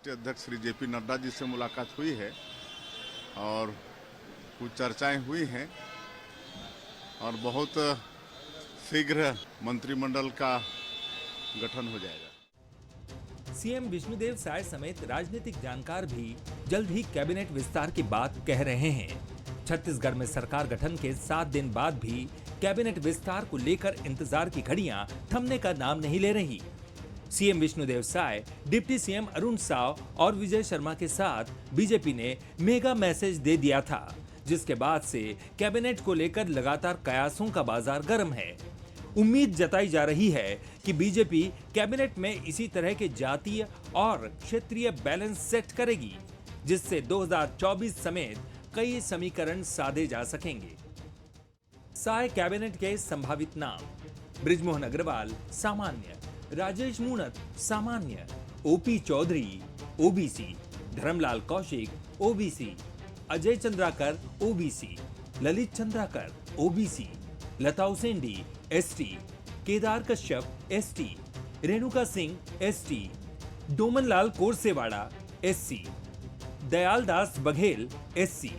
राष्ट्रीय अध्यक्ष श्री जेपी नड्डा जी से मुलाकात हुई है और कुछ चर्चाएं हुई हैं और बहुत शीघ्र मंत्रिमंडल का गठन हो जाएगा। सीएम विष्णुदेव साय समेत राजनीतिक जानकार भी जल्द ही कैबिनेट विस्तार की बात कह रहे हैं। छत्तीसगढ़ में सरकार गठन के 7 दिन बाद भी कैबिनेट विस्तार को लेकर इंतजार की घड़ियां थमने का नाम नहीं ले रही। CM Vishnudeo Sai, deputy CM Arun Sao और विजय शर्मा के साथ बीजेपी ने मेगा मैसेज दे दिया था, जिसके बाद से कैबिनेट को लेकर लगातार कयासों का बाजार गर्म है। उम्मीद जताई जा रही है कि बीजेपी कैबिनेट में इसी तरह के जातीय और क्षेत्रीय बैलेंस सेट करेगी, जिससे 2024 समेत कई समीकरण साधे जा सकेंगे। साय कैबिनेट के संभावित नाम: बृजमोहन अग्रवाल सामान्य, राजेश मूणत सामान्य, OP Chaudhary OBC, Dharamlal Kaushik OBC, Ajay Chandrakar OBC, Lalit Chandrakar OBC, Lata Usendi ST, Kedar Kashyap ST, Renuka Singh ST, Domanlal Korsewada SC, Dayaldas Baghel SC.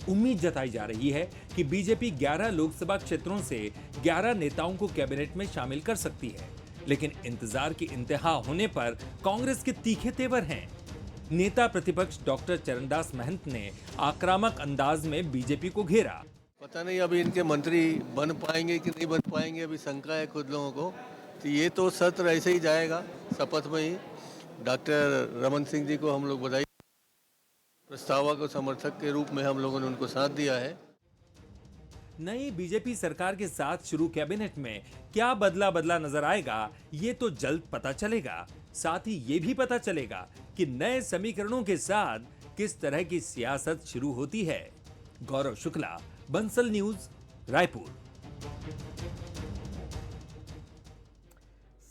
उम्मीद जताई जा रही है कि बीजेपी 11 लोकसभा क्षेत्रों से 11 नेताओं को कैबिनेट में शामिल कर सकती है, लेकिन इंतजार की इंतहा होने पर कांग्रेस के तीखे तेवर हैं। नेता प्रतिपक्ष डॉक्टर चरणदास महंत ने आक्रामक अंदाज में बीजेपी को घेरा। पता नहीं अभी इनके मंत्री बन पाएंगे कि नहीं बन पाएंगे, अभी शंका है खुद लोगों को। तो ये तो सत्र ऐसे ही जाएगा, शपथ में ही। डॉक्टर रमन सिंह जी को हम लोग बधाई, प्रस्तावक और समर्थक के रूप में हम लोगों ने उनको साथ दिया है। नई बीजेपी सरकार के साथ शुरू कैबिनेट में क्या बदला नजर आएगा, ये तो जल्द पता चलेगा। साथ ही ये भी पता चलेगा कि नए समीकरणों के साथ किस तरह की सियासत शुरू होती है। गौरव शुक्ला, बंसल न्यूज, रायपुर।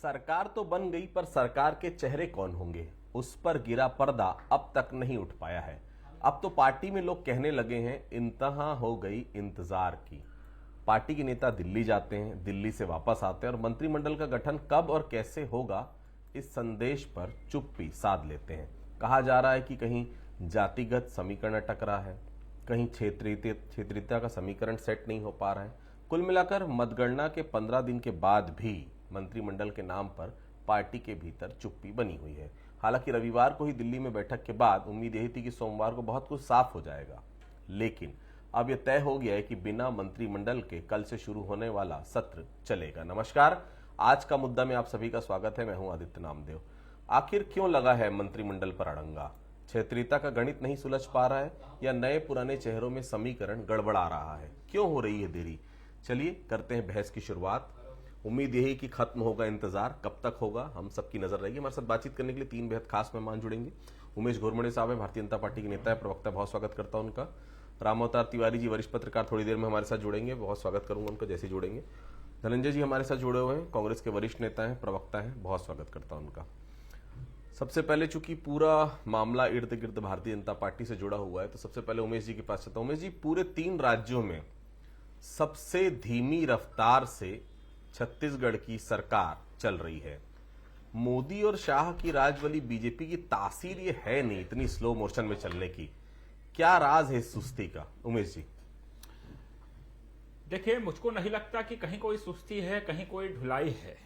सरकार तो बन गई, पर सरकार के चेहरे कौन होंगे, उस पर गिरा पर्दा अब तक नहीं उठ पाया है। अब तो पार्टी में लोग कहने लगे हैं इंतहा हो गई इंतजार की। पार्टी के नेता दिल्ली जाते हैं, दिल्ली से वापस आते हैं और मंत्रिमंडल का गठन कब और कैसे होगा, इस संदेश पर चुप्पी साध लेते हैं। कहा जा रहा है कि कहीं जातिगत समीकरण अटक रहा है, कहीं क्षेत्रीयता का समीकरण सेट नहीं हो पा रहा है। कुल मिलाकर मतगणना के 15 दिन के बाद भी मंत्रिमंडल के नाम पर पार्टी के भीतर चुप्पी बनी हुई है। हालांकि रविवार को ही दिल्ली में बैठक के बाद उम्मीद यही थी कि सोमवार को बहुत कुछ साफ हो जाएगा, लेकिन अब यह तय हो गया है कि बिना मंत्रिमंडल के कल से शुरू होने वाला सत्र चलेगा। नमस्कार, आज का मुद्दा में आप सभी का स्वागत है। मैं हूं आदित्य नामदेव। आखिर क्यों लगा है मंत्रिमंडल पर अड़ंगा? क्षेत्रीयता का गणित नहीं सुलझ पा रहा है या नए पुराने चेहरों में समीकरण गड़बड़ा रहा है? क्यों हो रही है देरी? चलिए करते हैं बहस की शुरुआत। उम्मीद यही कि खत्म होगा इंतजार, कब तक होगा हम सबकी नजर रहेगी। हमारे साथ बातचीत करने के लिए 3 बेहद खास मेहमान जुड़ेंगे। उमेश घोरमड़े साहब है, भारतीय जनता पार्टी के नेता है, प्रवक्ता, बहुत स्वागत करता हूं उनका। राम अवतार तिवारी जी, वरिष्ठ पत्रकार, थोड़ी देर में हमारे साथ जुड़ेंगे, बहुत स्वागत करूंगा उनका जैसे जुड़ेंगे। धनंजय जी हमारे साथ जुड़े हुए हैं, कांग्रेस के वरिष्ठ नेता हैं, प्रवक्ता हैं, बहुत स्वागत करता हूं उनका। सबसे पहले चूंकि पूरा मामला इर्द गिर्द भारतीय जनता पार्टी से जुड़ा हुआ है, तो सबसे पहले उमेश जी के पास चलता हूं। उमेश जी, पूरे 3 राज्यों में सबसे धीमी रफ्तार से छत्तीसगढ़ की सरकार चल रही है। मोदी और शाह की राज वाली बीजेपी की तासीर ये है नहीं इतनी स्लो मोशन में चलने की। क्या राज है इस सुस्ती का, उमेश जी? देखिए, मुझको नहीं लगता कि कहीं कोई सुस्ती है, कहीं कोई ढुलाई है।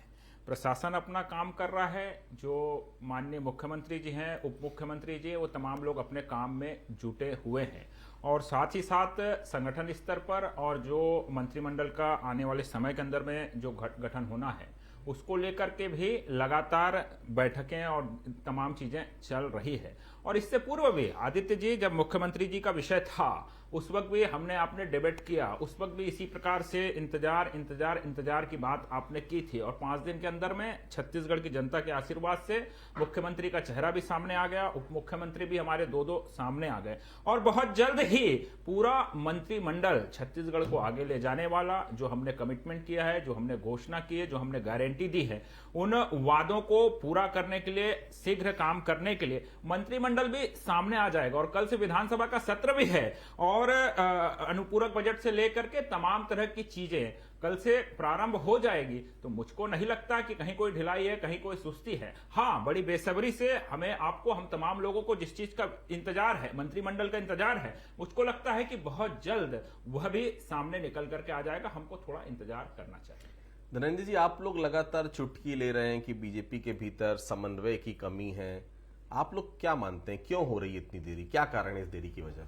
प्रशासन अपना काम कर रहा है, जो माननीय मुख्यमंत्री जी हैं, उप मुख्यमंत्री जी, वो तमाम लोग अपने काम में जुटे हुए हैं और साथ ही साथ संगठन स्तर पर और जो मंत्रिमंडल का आने वाले समय के अंदर में जो गठन होना है उसको लेकर के भी लगातार बैठकें और तमाम चीजें चल रही है। और इससे पूर्व भी आदित्य जी, जब मुख्यमंत्री जी का विषय था उस वक्त भी हमने आपने डिबेट किया, उस वक्त भी इसी प्रकार से इंतजार की बात आपने की थी। और 5 दिन के अंदर में छत्तीसगढ़ की जनता के आशीर्वाद से मुख्यमंत्री का चेहरा भी सामने आ गया, उप मुख्यमंत्री भी हमारे 2 सामने आ गए और बहुत जल्द ही पूरा मंत्रिमंडल छत्तीसगढ़ को आगे ले जाने वाला, जो हमने कमिटमेंट किया है, जो हमने घोषणा की है, जो हमने गारंटी दी है, उन वादों को पूरा करने के लिए, शीघ्र काम करने के लिए मंत्रिमंडल भी सामने आ जाएगा। और कल से विधानसभा का सत्र भी है और अनुपूरक बजट से लेकर के तमाम तरह की चीजें कल से प्रारंभ हो जाएगी, तो मुझको नहीं लगता कि कहीं कोई ढिलाई है, कहीं कोई सुस्ती है। हाँ, बड़ी बेसब्री से हमें, आपको, हम तमाम लोगों को जिस चीज का इंतजार है, मंत्रिमंडल का इंतजार है, मुझको लगता है कि बहुत जल्द वह भी सामने निकल करके आ जाएगा। हमको थोड़ा इंतजार करना चाहिए। धनंजय जी, आप लोग लगातार चुटकी ले रहे हैं कि बीजेपी के भीतर समन्वय की कमी है। आप लोग क्या मानते हैं, क्यों हो रही है इतनी देरी, क्या कारण है इस देरी की वजह?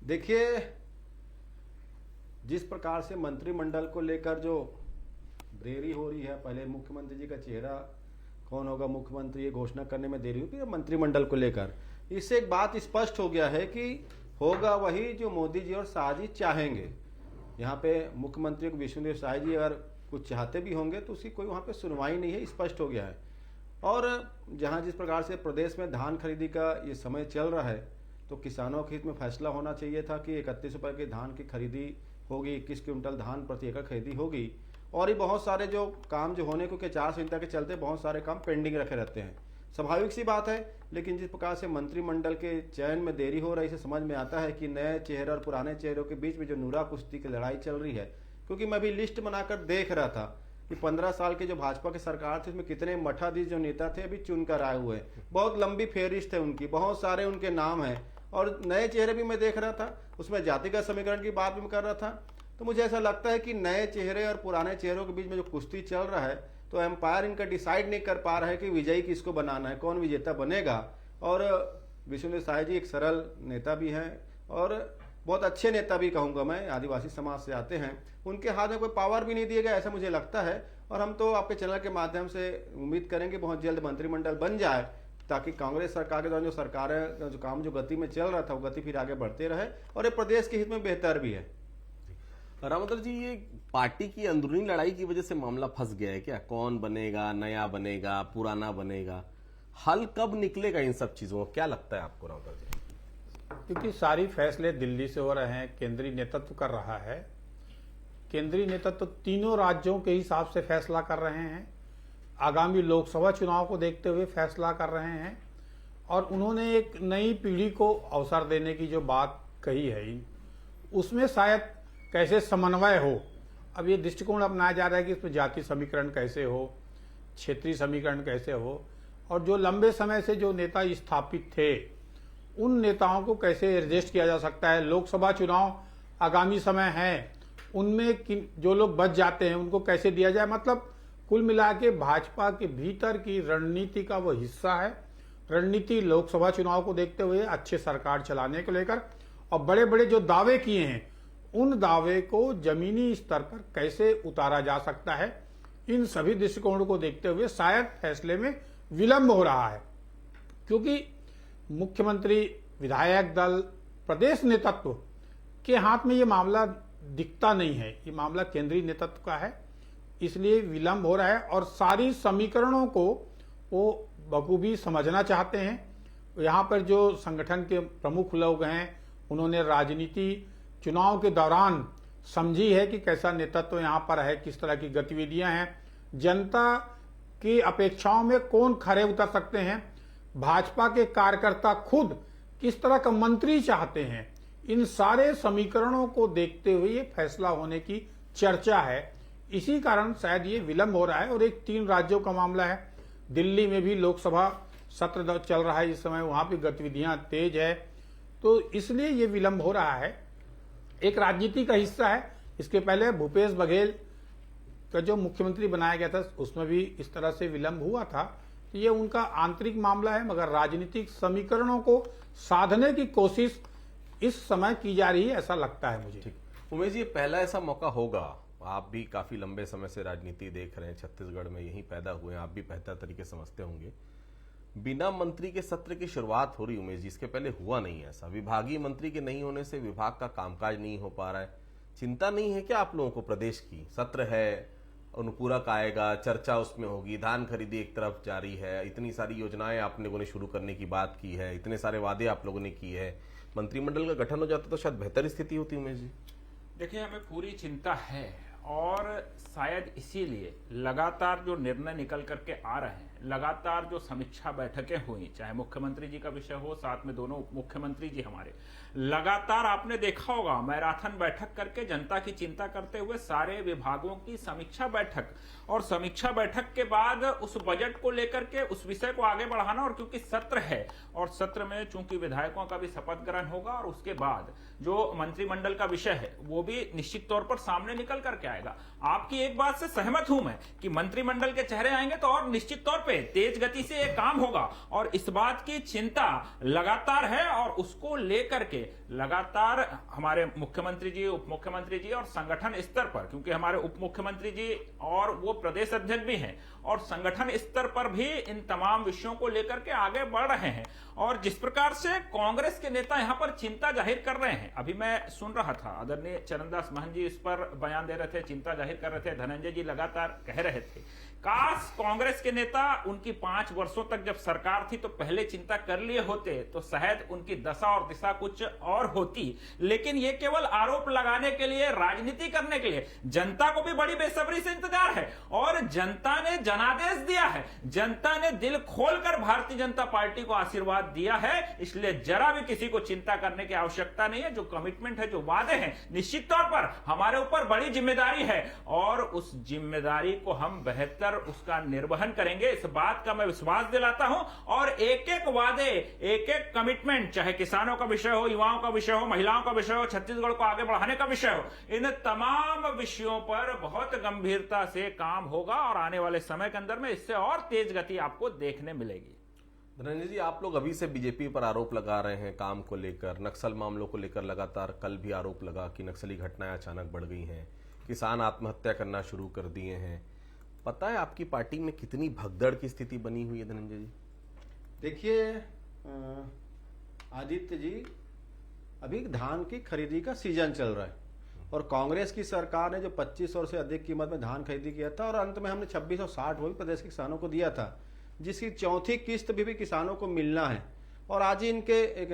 देखिए, जिस प्रकार से मंत्रिमंडल को लेकर जो देरी हो रही है, पहले मुख्यमंत्री जी का चेहरा कौन होगा मुख्यमंत्री ये घोषणा करने में देरी हुई, मंत्रिमंडल को लेकर इससे एक बात स्पष्ट हो गया है कि होगा वही जो मोदी जी और शाह जी चाहेंगे। यहाँ पे मुख्यमंत्री विष्णुदेव साय जी अगर कुछ चाहते भी होंगे तो उसकी कोई वहाँ पे सुनवाई नहीं है, स्पष्ट हो गया है। और जहाँ जिस प्रकार से प्रदेश में धान खरीदी का ये समय चल रहा है, तो किसानों के हित में फैसला होना चाहिए था कि 31 रुपये की धान की खरीदी होगी, 21 क्विंटल धान प्रति एकड़ खरीदी होगी। और ये बहुत सारे जो काम जो होने को के आचार संहिता के चलते बहुत सारे काम पेंडिंग रखे रहते हैं, स्वाभाविक सी बात है। लेकिन जिस प्रकार से मंत्रिमंडल के चयन में देरी हो रही है, समझ में आता है कि नए चेहरे और पुराने चेहरों के बीच में जो नूरा कुश्ती की लड़ाई चल रही है। क्योंकि मैं भी लिस्ट बनाकर देख रहा था कि 15 साल के जो भाजपा की सरकार थी उसमें कितने मठाधीश जो नेता थे अभी चुनकर आए हुए हैं। बहुत लंबी फेहरिस्त है उनकी, बहुत सारे उनके नाम हैं। और नए चेहरे भी मैं देख रहा था, उसमें जातिगत समीकरण की बात भी मैं कर रहा था। तो मुझे ऐसा लगता है कि नए चेहरे और पुराने चेहरों के बीच में जो कुश्ती चल रहा है, तो एम्पायर इनका डिसाइड नहीं कर पा रहा है कि विजयी किसको बनाना है, कौन विजेता बनेगा। और विष्णुदेव साय जी एक सरल नेता भी हैं और बहुत अच्छे नेता भी कहूँगा मैं, आदिवासी समाज से आते हैं। उनके हाथ में कोई पावर भी नहीं दिया गया, ऐसा मुझे लगता है। और हम तो आपके चैनल के माध्यम से उम्मीद करेंगे बहुत जल्द मंत्रिमंडल बन जाए, ताकि कांग्रेस सरकार के दौरान जो सरकारें जो काम जो गति में चल रहा था वो गति फिर आगे बढ़ते रहे और ये प्रदेश के हित में बेहतर भी है। रामोदर जी, ये पार्टी की अंदरूनी लड़ाई की वजह से मामला फंस गया है क्या? कौन बनेगा, नया बनेगा, पुराना बनेगा, हल कब निकलेगा इन सब चीजों का, क्या लगता है आपको रामोदर जी? क्योंकि सारी फैसले दिल्ली से हो रहे हैं, केंद्रीय नेतृत्व कर रहा है। केंद्रीय नेतृत्व तीनों राज्यों के हिसाब से फैसला कर रहे हैं, आगामी लोकसभा चुनाव को देखते हुए फैसला कर रहे हैं। और उन्होंने एक नई पीढ़ी को अवसर देने की जो बात कही है, उसमें शायद कैसे समन्वय हो, अब ये दृष्टिकोण अपनाया जा रहा है कि इसमें जाति समीकरण कैसे हो, क्षेत्रीय समीकरण कैसे हो, और जो लंबे समय से जो नेता स्थापित थे उन नेताओं को कैसे एडजस्ट किया जा सकता है। लोकसभा चुनाव आगामी समय है, उनमें जो लोग बच जाते हैं उनको कैसे दिया जाए। मतलब कुल मिला के भाजपा के भीतर की रणनीति का वो हिस्सा है। रणनीति लोकसभा चुनाव को देखते हुए अच्छे सरकार चलाने को लेकर, और बड़े बड़े जो दावे किए हैं उन दावे को जमीनी स्तर पर कैसे उतारा जा सकता है, इन सभी दृष्टिकोणों को देखते हुए शायद फैसले में विलंब हो रहा है। क्योंकि मुख्यमंत्री, विधायक दल, प्रदेश नेतृत्व के हाथ में ये मामला दिखता नहीं है, ये मामला केंद्रीय नेतृत्व का है, इसलिए विलंब हो रहा है। और सारी समीकरणों को वो बखूबी समझना चाहते हैं। यहाँ पर जो संगठन के प्रमुख लोग हैं उन्होंने राजनीति चुनाव के दौरान समझी है कि कैसा नेतृत्व यहाँ पर है, किस तरह की गतिविधियां हैं, जनता की अपेक्षाओं में कौन खरे उतर सकते हैं, भाजपा के कार्यकर्ता खुद किस तरह का मंत्री चाहते हैं। इन सारे समीकरणों को देखते हुए ये फैसला होने की चर्चा है। इसी कारण शायद ये विलंब हो रहा है। और एक 3 राज्यों का मामला है, दिल्ली में भी लोकसभा सत्र चल रहा है इस समय, वहां भी गतिविधियां तेज है, तो इसलिए ये विलंब हो रहा है। एक राजनीति का हिस्सा है। इसके पहले भूपेश बघेल का जो मुख्यमंत्री बनाया गया था उसमें भी इस तरह से विलंब हुआ था। तो ये उनका आंतरिक मामला है, मगर राजनीतिक समीकरणों को साधने की कोशिश इस समय की जा रही है, ऐसा लगता है मुझे। उमेश जी, पहला ऐसा मौका होगा, आप भी काफी लंबे समय से राजनीति देख रहे हैं, छत्तीसगढ़ में यहीं पैदा हुए हैं, आप भी बेहतर तरीके समझते होंगे। बिना मंत्री के सत्र की शुरुआत हो रही उमेश जी, इसके पहले हुआ नहीं ऐसा। विभागीय मंत्री के नहीं होने से विभाग का कामकाज नहीं हो पा रहा है। चिंता नहीं है क्या आप लोगों को प्रदेश की? सत्र है, अनुपूरक आएगा, चर्चा उसमें होगी, धान खरीदी एक तरफ जारी है, इतनी सारी योजनाएं आप लोगों ने शुरू करने की बात की है, इतने सारे वादे आप लोगों ने की है, मंत्रिमंडल का गठन हो जाता तो शायद बेहतर स्थिति होती उमेश जी। देखिए, हमें पूरी चिंता है और शायद इसीलिए लगातार जो निर्णय निकल करके आ रहे हैं लगातार जो समीक्षा बैठकें हुई, चाहे मुख्यमंत्री जी का विषय हो, साथ में दोनों मुख्यमंत्री जी हमारे, लगातार आपने देखा होगा मैराथन बैठक करके जनता की चिंता करते हुए सारे विभागों की समीक्षा बैठक, और समीक्षा बैठक के बाद उस बजट को लेकर के उस विषय को आगे बढ़ाना। और क्योंकि सत्र है और सत्र में चूंकि विधायकों का भी शपथ ग्रहण होगा और उसके बाद जो मंत्रिमंडल का विषय है वो भी निश्चित तौर पर सामने निकल करके आएगा। आपकी एक बात से सहमत हूं मैं कि मंत्रिमंडल के चेहरे आएंगे तो और निश्चित तौर पे तेज गति से ये काम होगा, और इस बात की चिंता लगातार है और उसको लेकर के लगातार हमारे मुख्यमंत्री जी, उप मुख्यमंत्री जी और संगठन स्तर पर, क्योंकि हमारे उप मुख्यमंत्री जी और वो प्रदेश अध्यक्ष भी हैं, और संगठन स्तर पर भी इन तमाम विषयों को लेकर के आगे बढ़ रहे हैं। और जिस प्रकार से कांग्रेस के नेता यहां पर चिंता जाहिर कर रहे हैं, अभी मैं सुन रहा था आदरणीय चरणदास महंत जी इस पर बयान दे रहे थे, चिंता जाहिर कर रहे थे, धनंजय जी लगातार कह रहे थे काश कांग्रेस के नेता उनकी 5 वर्षों तक जब सरकार थी तो पहले चिंता कर लिए होते तो शायद उनकी दशा और दिशा कुछ और होती। लेकिन ये केवल आरोप लगाने के लिए, राजनीति करने के लिए, जनता को भी बड़ी बेसब्री से इंतजार है और जनता ने जनादेश दिया है, जनता ने दिल खोलकर भारतीय जनता पार्टी को आशीर्वाद दिया है, इसलिए जरा भी किसी को चिंता करने की आवश्यकता नहीं है। जो कमिटमेंट है, जो वादे हैं, निश्चित तौर पर हमारे ऊपर बड़ी जिम्मेदारी है और उस जिम्मेदारी को हम बेहतर उसका निर्वहन करेंगे, इस बात का मैं विश्वास दिलाता हूं। और एक एक वादे, एक एक कमिटमेंट, चाहे किसानों का विषय हो, युवाओं का विषय हो, महिलाओं का विषय हो, छत्तीसगढ़ को आगे बढ़ाने का विषय हो, इन तमाम विषयों पर बहुत गंभीरता से काम होगा और आने वाले समय के अंदर में इससे और तेज गति आपको देखने मिलेगी। धनंजय जी, आप लोग अभी से बीजेपी पर आरोप लगा रहे हैं काम को लेकर, नक्सल मामलों को लेकर लगातार कल भी आरोप लगा कि नक्सली घटनाएं अचानक बढ़ गई हैं, किसान आत्महत्या करना शुरू कर दिए हैं। पता है आपकी पार्टी में कितनी भगदड़ की स्थिति बनी हुई है धनंजय जी? देखिए आदित्य जी, अभी धान की खरीदी का सीजन चल रहा है और कांग्रेस की सरकार ने जो 2500 से अधिक कीमत में धान खरीदी किया था और अंत में हमने 2660 वो भी प्रदेश के किसानों को दिया था, जिसकी चौथी किस्त भी किसानों को मिलना है। और आज ही इनके एक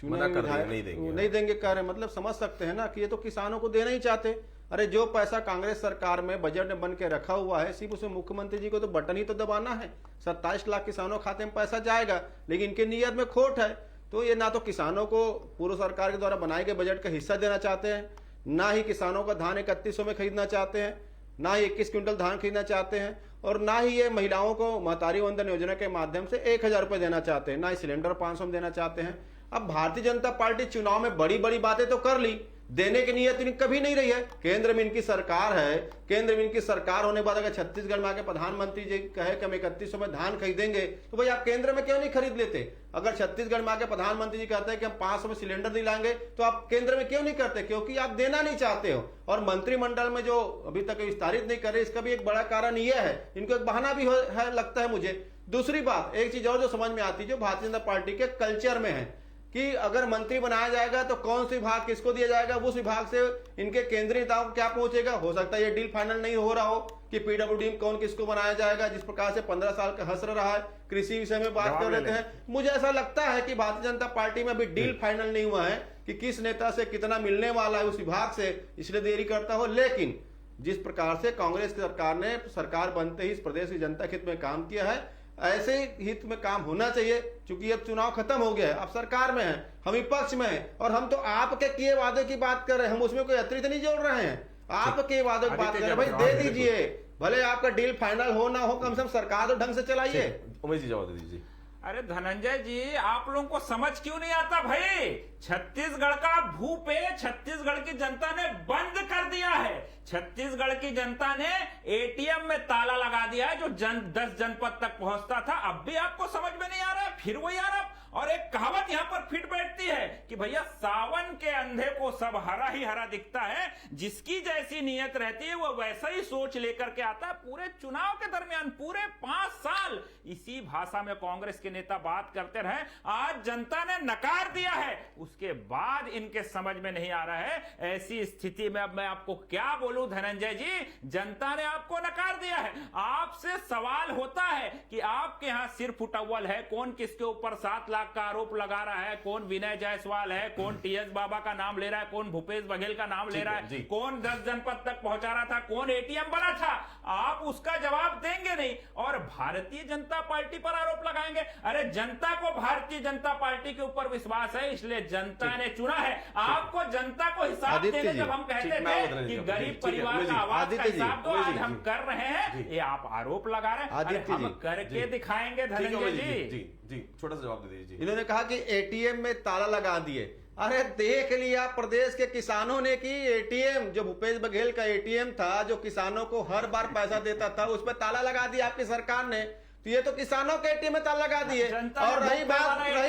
चुने विधायक नहीं देंगे कह रहे, मतलब समझ सकते हैं ना कि ये तो किसानों को देना ही चाहते। अरे जो पैसा कांग्रेस सरकार में बजट में बन के रखा हुआ है, सिर्फ उसमें मुख्यमंत्री जी को तो बटन ही तो दबाना है। 27 लाख किसानों खाते में पैसा जाएगा, लेकिन इनके नियत में खोट है। तो ये ना तो किसानों को पूर्व सरकार के द्वारा बनाए गए बजट का हिस्सा देना चाहते हैं, ना ही किसानों का धान 3100 में खरीदना चाहते हैं, ना ही 21 क्विंटल धान खरीदना चाहते हैं, और ना ही ये महिलाओं को महतारी वंदन योजना के माध्यम से 1000 रुपए देना चाहते हैं, ना ही सिलेंडर 500 में देना चाहते हैं। अब भारतीय जनता पार्टी चुनाव में बड़ी बड़ी बातें तो कर ली, देने की नीयत इनकी कभी नहीं रही है। केंद्र में इनकी सरकार है, केंद्र में इनकी सरकार होने के बाद अगर छत्तीसगढ़ में आके प्रधानमंत्री जी कहे कि हम 3100 में धान खरीदेंगे, तो भाई आप केंद्र में क्यों नहीं खरीद लेते? अगर छत्तीसगढ़ में आके प्रधानमंत्री जी कहते हैं कि हम 500 में सिलेंडर दिलाएंगे, तो आप केंद्र में क्यों नहीं करते? क्योंकि आप देना नहीं चाहते हो। और मंत्रिमंडल में जो अभी तक विस्तारित नहीं करे, इसका भी एक बड़ा कारण यह है, इनको एक बहाना भी है लगता है मुझे। दूसरी बात, एक चीज और जो समझ में आती है, जो भारतीय जनता पार्टी के कल्चर में है कि अगर मंत्री बनाया जाएगा तो कौन सा विभाग किसको दिया जाएगा, उस विभाग से इनके केंद्रीय नेताओं को क्या पहुंचेगा। हो सकता है ये डील फाइनल नहीं हो रहा हो कि पीडब्ल्यूडी कौन किसको बनाया जाएगा, जिस प्रकार से 15 साल का हसर रहा है, कृषि विषय में बात कर रहे हैं। मुझे ऐसा लगता है कि भारतीय जनता पार्टी में अभी डील फाइनल नहीं हुआ है कि किस नेता से कितना मिलने वाला है उस विभाग से, इसलिए देरी करता हो। लेकिन जिस प्रकार से कांग्रेस की सरकार ने सरकार बनते ही इस प्रदेश की जनता के हित में काम किया है, ऐसे हित में काम होना चाहिए। क्योंकि अब चुनाव खत्म हो गया है, अब सरकार में है, हम विपक्ष में है, और हम तो आपके किए वादे की बात कर रहे हैं, हम उसमें कोई अतिरिक्त नहीं जोड़ रहे हैं। आपके वादे की बात कर रहे हैं, भाई दे दीजिए, भले आपका डील फाइनल हो ना हो, कम से कम सरकार तो ढंग से चलाइए। उमेश जी जवाब दे दीजिए। अरे धनंजय जी, आप लोगों को समझ क्यों नहीं आता भाई? छत्तीसगढ़ का भूपे छत्तीसगढ़ की जनता ने बंद कर दिया है। छत्तीसगढ़ की जनता ने एटीएम में ताला लगा दिया है जो 10 जनपद तक पहुंचता था। अब भी आपको समझ में नहीं आ रहा है, फिर वही आ रहा। और एक कहावत यहां पर फिट बैठती है कि भैया सावन के अंधे को सब हरा ही हरा दिखता है। जिसकी जैसी नीयत रहती है वो वैसा ही सोच लेकर के आता है। पूरे चुनाव के दरमियान पूरे 5 साल इसी भाषा में कांग्रेस के नेता बात करते रहे। आज जनता ने नकार दिया है, उसके बाद इनके समझ में नहीं आ रहा है। ऐसी स्थिति में अब मैं आपको क्या बोलूं धनंजय जी, जनता ने आपको नकार दिया है। आपसे सवाल होता है कि आपके यहां सिर फुटअव्वल है, कौन किसके ऊपर 7 लाख तलाक का आरोप लगा रहा है, कौन विनय जायसवाल है, कौन टीएस बाबा का नाम ले रहा है, कौन भूपेश बघेल का नाम ले रहा है, कौन 10 जनपद तक पहुंचा रहा था, कौन एटीएम बना था, आप उसका जवाब देंगे नहीं और भारतीय जनता पार्टी पर आरोप लगाएंगे। अरे जनता को भारतीय जनता पार्टी के ऊपर विश्वास है, इसलिए जनता ने चुना है आपको। जनता को हिसाब देने जब हम कहते थे कि गरीब परिवार का आवाज का हिसाब दो, आज हम कर रहे हैं, ये आप आरोप लगा रहे हैं। अरे हम करके दिखाएंगे धनंजय जी। जी छोटा सा जवाब दे दीजिए। इन्होंने कहा कि एटीएम में ताला लगा दिए। अरे देख लिया प्रदेश के किसानों ने कि एटीएम जो भूपेश बघेल का एटीएम था, जो किसानों को हर बार पैसा देता था, उस पर ताला लगा दिया आपकी सरकार ने। तो ये तो किसानों के एटीएम में ताला लगा दिए। और रही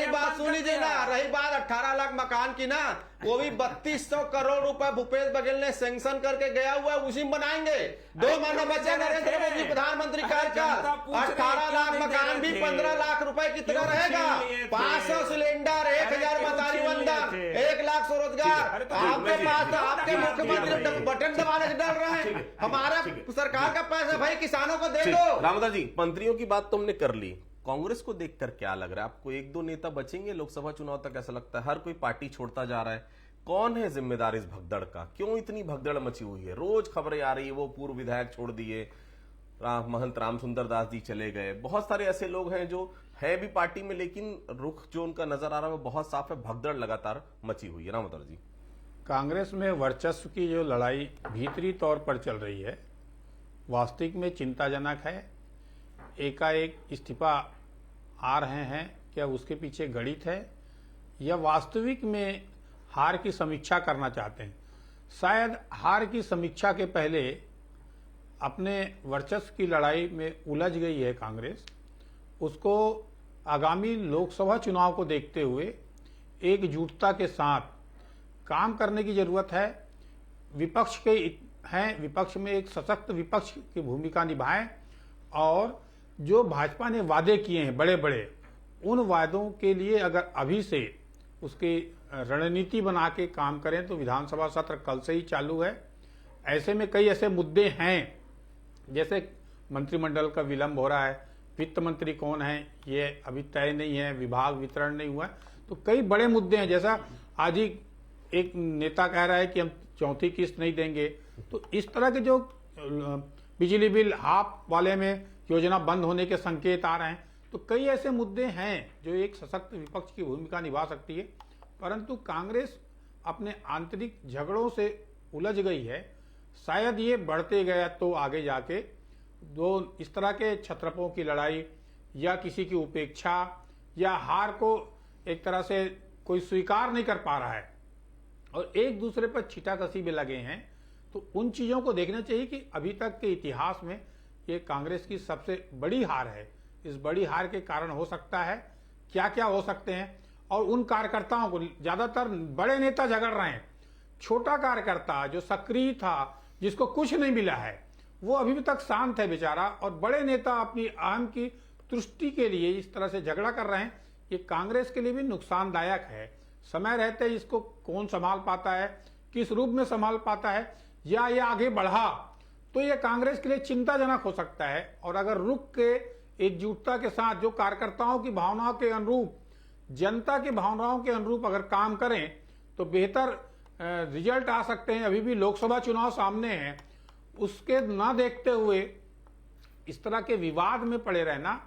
बात सुन लीजिए ना, रही बात 18 लाख मकान की ना, वो भी 3200 करोड़ रुपए भूपेश बघेल ने सैंक्शन करके गया हुआ है, उसी में बनाएंगे। 2 महीना बचा नरेंद्र मोदी प्रधानमंत्री कार्यकाल, 18 लाख मकान भी 15 लाख रुपए की तरह रहेगा। 500 सिलेंडर, 1000 मतारी बंधन, 1 लाख स्वरोजगार। आपके पास आपके मुख्यमंत्री बटन दबाने से डर रहे हैं। हमारा सरकार का पैसा भाई किसानों को दे दो। रामदास जी, मंत्रियों की बात तुमने कर ली, कांग्रेस को देखकर क्या लग रहा है आपको? 1-2 नेता बचेंगे लोकसभा चुनाव तक, ऐसा लगता है? हर कोई पार्टी छोड़ता जा रहा है। कौन है जिम्मेदार इस भगदड़ का? क्यों इतनी भगदड़ मची हुई है? रोज खबरें आ रही है, वो पूर्व विधायक छोड़ दिए, महंत रामसुंदर दास जी चले गए, बहुत सारे ऐसे लोग हैं जो है भी पार्टी में, लेकिन रुख जो उनका नजर आ रहा है वो बहुत साफ है, भगदड़ लगातार मची हुई है। रामोदर जी, कांग्रेस में वर्चस्व की जो लड़ाई भीतरी तौर पर चल रही है, वास्तविक में चिंताजनक है। एकाएक इस्तीफा आ रहे हैं, क्या उसके पीछे गणित है या वास्तविक में हार की समीक्षा करना चाहते हैं? शायद हार की समीक्षा के पहले अपने वर्चस्व की लड़ाई में उलझ गई है कांग्रेस। उसको आगामी लोकसभा चुनाव को देखते हुए एकजुटता के साथ काम करने की जरूरत है। विपक्ष के हैं, विपक्ष में एक सशक्त विपक्ष की भूमिका निभाएं और जो भाजपा ने वादे किए हैं बड़े बड़े, उन वादों के लिए अगर अभी से उसकी रणनीति बना के काम करें तो विधानसभा सत्र कल से ही चालू है। ऐसे में कई ऐसे मुद्दे हैं, जैसे मंत्रिमंडल का विलंब हो रहा है, वित्त मंत्री कौन है ये अभी तय नहीं है, विभाग वितरण नहीं हुआ है, तो कई बड़े मुद्दे हैं। जैसा आज ही एक नेता कह रहा है कि हम 4थी किस्त नहीं देंगे, तो इस तरह के जो बिजली बिल हाफ वाले में योजना बंद होने के संकेत आ रहे हैं, तो कई ऐसे मुद्दे हैं जो एक सशक्त विपक्ष की भूमिका निभा सकती है। परंतु कांग्रेस अपने आंतरिक झगड़ों से उलझ गई है। शायद ये बढ़ते गया तो आगे जाके दो इस तरह के छत्रपों की लड़ाई या किसी की उपेक्षा या हार को एक तरह से कोई स्वीकार नहीं कर पा रहा है और एक दूसरे पर छींटाकशी में लगे हैं, तो उन चीजों को देखना चाहिए कि अभी तक के इतिहास में ये कांग्रेस की सबसे बड़ी हार है। इस बड़ी हार के कारण हो सकता है क्या क्या हो सकते हैं, और उन कार्यकर्ताओं को ज्यादातर बड़े नेता झगड़ रहे हैं। छोटा कार्यकर्ता जो सक्रिय था, जिसको कुछ नहीं मिला है, वो अभी भी तक शांत है बेचारा, और बड़े नेता अपनी अहम की तुष्टि के लिए इस तरह से झगड़ा कर रहे हैं। ये कांग्रेस के लिए भी नुकसानदायक है। समय रहते इसको कौन संभाल पाता है, किस रूप में संभाल पाता है, या ये आगे बढ़ा तो ये कांग्रेस के लिए चिंताजनक हो सकता है। और अगर रुक के एकजुटता के साथ जो कार्यकर्ताओं की भावनाओं के अनुरूप, जनता की भावनाओं के अनुरूप अगर काम करें तो बेहतर रिजल्ट आ सकते हैं। अभी भी लोकसभा चुनाव सामने है, उसके ना देखते हुए इस तरह के विवाद में पड़े रहना,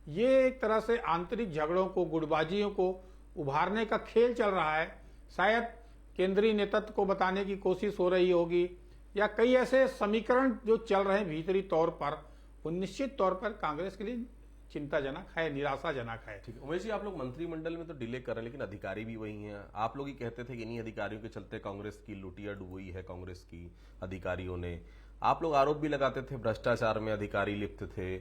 ये एक तरह से आंतरिक झगड़ों को, गुटबाजियों को उभारने का खेल चल रहा है। शायद केंद्रीय नेतृत्व को बताने की कोशिश हो रही होगी, या कई ऐसे समीकरण जो चल रहे हैं भीतरी तौर पर, वो निश्चित तौर पर कांग्रेस के लिए चिंताजनक है, निराशाजनक है। ठीक है उमेश जी, आप लोग मंत्रिमंडल में तो डिले कर रहे हैं, लेकिन अधिकारी भी वही हैं। आप लोग ही कहते थे कि इन्हीं अधिकारियों के चलते कांग्रेस की लुटिया डुबोई है कांग्रेस की अधिकारियों ने। आप लोग आरोप भी लगाते थे भ्रष्टाचार में अधिकारी लिप्त थे।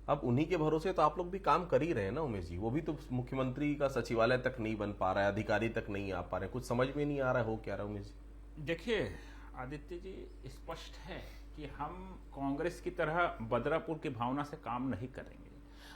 अब उन्हीं के भरोसे तो आप लोग भी काम कर ही रहे हैं ना उमेश जी। वो भी तो मुख्यमंत्री का सचिवालय तक नहीं बन पा रहा है, अधिकारी तक नहीं आ पा रहे, कुछ समझ में नहीं आ रहा है हो क्या रहा है उमेश जी? देखिए आदित्य जी, स्पष्ट है कि हम कांग्रेस की तरह बदरापुर की भावना से काम नहीं करेंगे।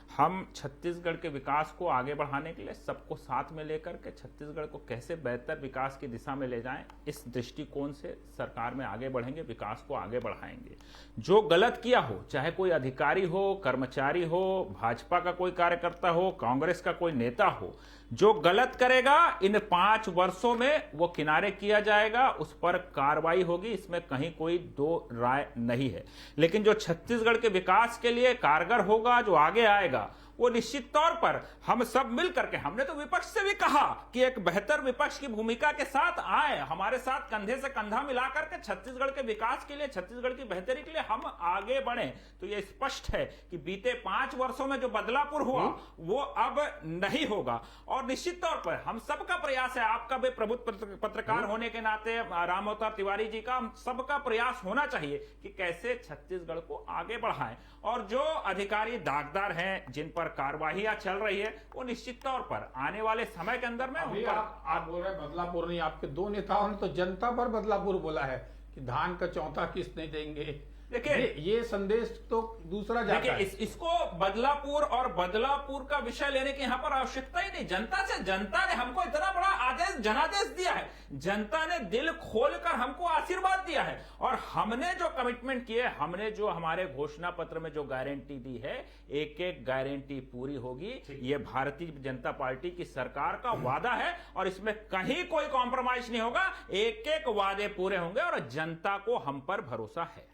हम छत्तीसगढ़ के विकास को आगे बढ़ाने के लिए सबको साथ में लेकर के छत्तीसगढ़ को कैसे बेहतर विकास की दिशा में ले जाएं, इस दृष्टिकोण से सरकार में आगे बढ़ेंगे, विकास को आगे बढ़ाएंगे। जो गलत किया हो, चाहे कोई अधिकारी हो, कर्मचारी हो, भाजपा का कोई कार्यकर्ता हो, कांग्रेस का कोई नेता हो, जो गलत करेगा इन 5 वर्षों में वो किनारे किया जाएगा, उस पर कार्रवाई होगी, इसमें कहीं कोई दो राय नहीं है। लेकिन जो छत्तीसगढ़ के विकास के लिए कारगर होगा, जो आगे आएगा, वो निश्चित तौर पर हम सब मिल करके, हमने तो विपक्ष से भी कहा कि एक बेहतर विपक्ष की भूमिका के साथ आए, हमारे साथ कंधे से कंधा मिलाकर के छत्तीसगढ़ के विकास के लिए, छत्तीसगढ़ की बेहतरी के लिए हम आगे बढ़े। तो ये स्पष्ट है कि बीते 5 वर्षों में जो बदलापुर हुआ वो अब नहीं होगा। और निश्चित तौर पर हम सबका प्रयास है, आपका भी प्रबुद्ध पत्रकार होने के नाते, राम अवतार तिवारी जी का, हम सबका प्रयास होना चाहिए कि कैसे छत्तीसगढ़ को आगे बढ़ाएं। और जो अधिकारी दागदार हैं, जिन पर कार्रवाइयां चल रही है, वो निश्चित तौर पर आने वाले समय के अंदर में अभी आप बोल रहे हैं बदलापुर नहीं, आपके 2 नेताओं ने तो जनता पर बदलापुर बोला है कि धान का चौथा किस्त नहीं देंगे। देखिए ये संदेश तो दूसरा जाता है। इसको बदलापुर और बदलापुर का विषय लेने की यहां पर आवश्यकता ही नहीं। जनता ने हमको इतना बड़ा आदेश, जनादेश दिया है, जनता ने दिल खोलकर हमको आशीर्वाद दिया है, और हमने जो कमिटमेंट किए, हमने जो हमारे घोषणा पत्र में जो गारंटी दी है, एक एक गारंटी पूरी होगी। ये भारतीय जनता पार्टी की सरकार का वादा है और इसमें कहीं कोई कॉम्प्रोमाइज नहीं होगा। एक एक वादे पूरे होंगे और जनता को हम पर भरोसा है।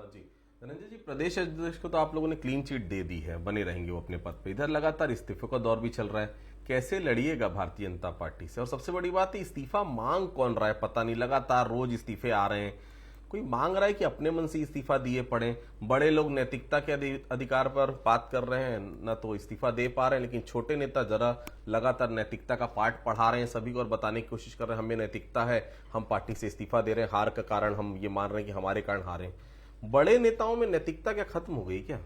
जी धनंजय जी, प्रदेश अध्यक्ष को तो आप लोगों ने क्लीन चिट दे दी है, बने रहेंगे वो अपने पद पे। इधर लगातार इस्तीफों का दौर भी चल रहा है, कैसे लड़िएगा भारतीय जनता पार्टी से? और सबसे बड़ी बात है, इस्तीफा मांग कौन रहा है पता नहीं, लगातार रोज इस्तीफे आ रहे हैं। कोई मांग रहा है कि अपने मन से इस्तीफा दिए पड़े? बड़े लोग नैतिकता के अधिकार पर बात कर रहे हैं, न तो इस्तीफा दे पा रहे हैं, लेकिन छोटे नेता जरा लगातार नैतिकता का पाठ पढ़ा रहे हैं सभी को और बताने की कोशिश कर रहे हैं हमें नैतिकता है, हम पार्टी से इस्तीफा दे रहे हैं, हार का कारण हम ये मान रहे हैं कि हमारे कारण हारे। बड़े नेताओं में नैतिकता क्या खत्म हो गई क्या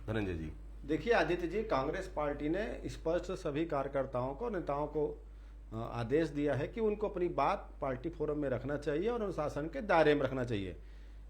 धनंजय जी? देखिए आदित्य जी, कांग्रेस पार्टी ने स्पष्ट सभी कार्यकर्ताओं को, नेताओं को आदेश दिया है कि उनको अपनी बात पार्टी फोरम में रखना चाहिए और अनुशासन के दायरे में रखना चाहिए।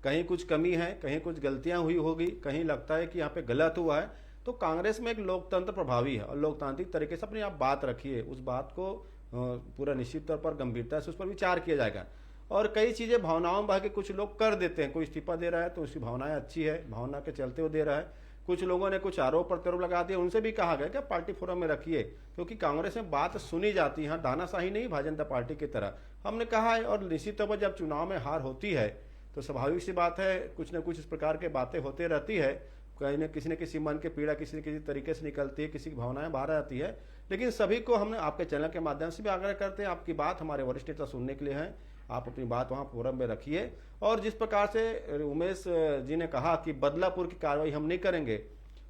कहीं कुछ कमी है, कहीं कुछ गलतियां हुई होगी, कहीं लगता है कि यहाँ पे गलत हुआ है, तो कांग्रेस में एक लोकतंत्र प्रभावी है और लोकतांत्रिक तरीके से अपनी आप बात रखिए, उस बात को पूरा निश्चित तौर पर गंभीरता से उस पर विचार किया जाएगा। और कई चीजें भावनाओं में बह के कुछ लोग कर देते हैं, कोई इस्तीफा दे रहा है तो उसकी भावनाएं अच्छी है, भावना के चलते वो दे रहा है। कुछ लोगों ने कुछ आरोप प्रत्यारोप लगा दिए, उनसे भी कहा गया कि पार्टी फोरम में रखिए, क्योंकि कांग्रेस में बात सुनी जाती है, दानाशाही नहीं भारतीय जनता पार्टी की तरह हमने कहा है। और निश्चित तौर पर जब चुनाव में हार होती है तो स्वाभाविक सी बात है, कुछ न कुछ इस प्रकार के बातें होते रहती है, कहीं न किसी मन के पीड़ा किसी न किसी तरीके से निकलती है, किसी की भावनाएं बाहर आती है। लेकिन सभी को हमने आपके चैनल के माध्यम से भी आग्रह करते हैं, आपकी बात हमारे वरिष्ठ नेता सुनने के लिए है, आप अपनी बात वहां फोरम में रखिए। और जिस प्रकार से उमेश जी ने कहा कि बदलापुर की कार्रवाई हम नहीं करेंगे,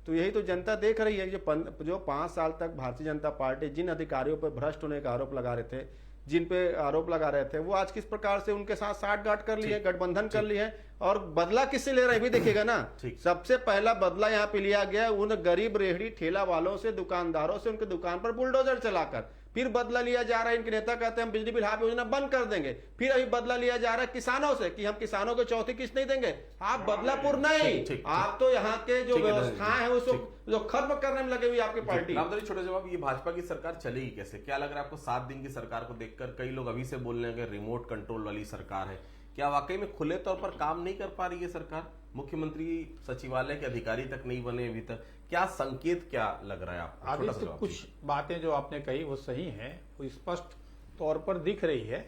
तो यही तो जनता देख रही है। जो 5 साल तक भारतीय जनता पार्टी जिन अधिकारियों पर भ्रष्ट होने का आरोप लगा रहे थे, जिन पे आरोप लगा रहे थे, वो आज किस प्रकार से उनके साथ साठगांठ कर ली है, गठबंधन कर ली है। और बदला किससे ले रहे हैं भी देखिएगा ना। सबसे पहला बदला यहाँ पे लिया गया उन गरीब रेहड़ी ठेला वालों से, दुकानदारों से, उनके दुकान पर बुलडोजर चलाकर। फिर बदला लिया जा रहा है, इनके नेता कहते हैं हम बिजली बिल हाफ योजना बंद कर देंगे। फिर अभी बदला लिया जा रहा है किसानों से कि हम किसानों को चौथी किस्त नहीं देंगे। आप बदलापुर नहीं, आप तो यहाँ के जो व्यवस्थाएं हैं उसको जो खत्म करने में लगे हुई आपकी पार्टी। रामधरी, छोटा जवाब, ये भाजपा की सरकार चलेगी कैसे? क्या लग रहा है आपको 7 दिन की सरकार को देखकर? कई लोग अभी से बोल रहे हैं कि रिमोट कंट्रोल वाली सरकार है, क्या वाकई में खुले तौर पर काम नहीं कर पा रही है सरकार? मुख्यमंत्री सचिवालय के अधिकारी तक नहीं बने अभी तक, क्या संकेत क्या लग रहा है आपको? आदित्य, कुछ बातें जो आपने कही वो सही हैं, वो स्पष्ट तौर पर दिख रही है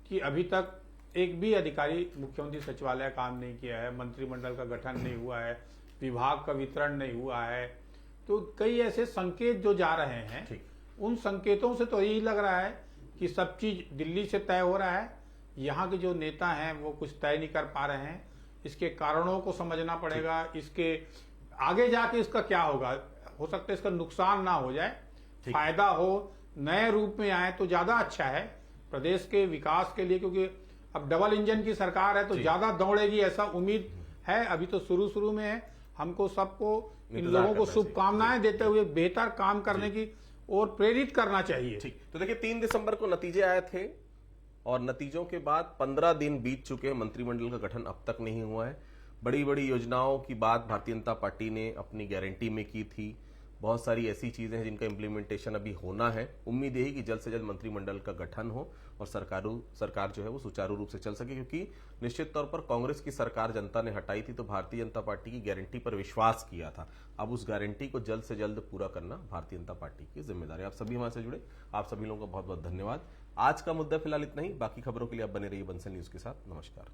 कि अभी तक एक भी अधिकारी मुख्यमंत्री सचिवालय काम नहीं किया है, मंत्रिमंडल का गठन नहीं हुआ है, विभाग का वितरण नहीं हुआ है। तो कई ऐसे संकेत जो जा रहे हैं, उन संकेतों से तो यही लग रहा है कि सब चीज दिल्ली से तय हो रहा है, यहाँ के जो नेता हैं वो कुछ तय नहीं कर पा रहे हैं। इसके कारणों को समझना पड़ेगा, इसके आगे जाके इसका क्या होगा, हो सकता है इसका नुकसान ना हो जाए, फायदा हो, नए रूप में आए तो ज्यादा अच्छा है प्रदेश के विकास के लिए, क्योंकि अब डबल इंजन की सरकार है तो ज्यादा दौड़ेगी ऐसा उम्मीद है। अभी तो शुरू में है, हमको सबको इन लोगों को शुभकामनाएं देते हुए बेहतर काम करने की और प्रेरित करना चाहिए। ठीक, तो देखिए 3 दिसंबर को नतीजे आए थे और नतीजों के बाद 15 दिन बीत चुके हैं, मंत्रिमंडल का गठन अब तक नहीं हुआ है। बड़ी बड़ी योजनाओं की बात भारतीय जनता पार्टी ने अपनी गारंटी में की थी, बहुत सारी ऐसी चीजें हैं जिनका इम्प्लीमेंटेशन अभी होना है। उम्मीद यही कि जल्द से जल्द मंत्रिमंडल का गठन हो और सरकार जो है वो सुचारू रूप से चल सके, क्योंकि निश्चित तौर पर कांग्रेस की सरकार जनता ने हटाई थी तो भारतीय जनता पार्टी की गारंटी पर विश्वास किया था। अब उस गारंटी को जल्द से जल्द पूरा करना भारतीय जनता पार्टी की जिम्मेदारी। आप सभी हमारे से जुड़े, आप सभी लोगों का बहुत बहुत धन्यवाद। आज का मुद्दा फिलहाल इतना ही। बाकी खबरों के लिए आप बने रहिए बंसल न्यूज के साथ। नमस्कार।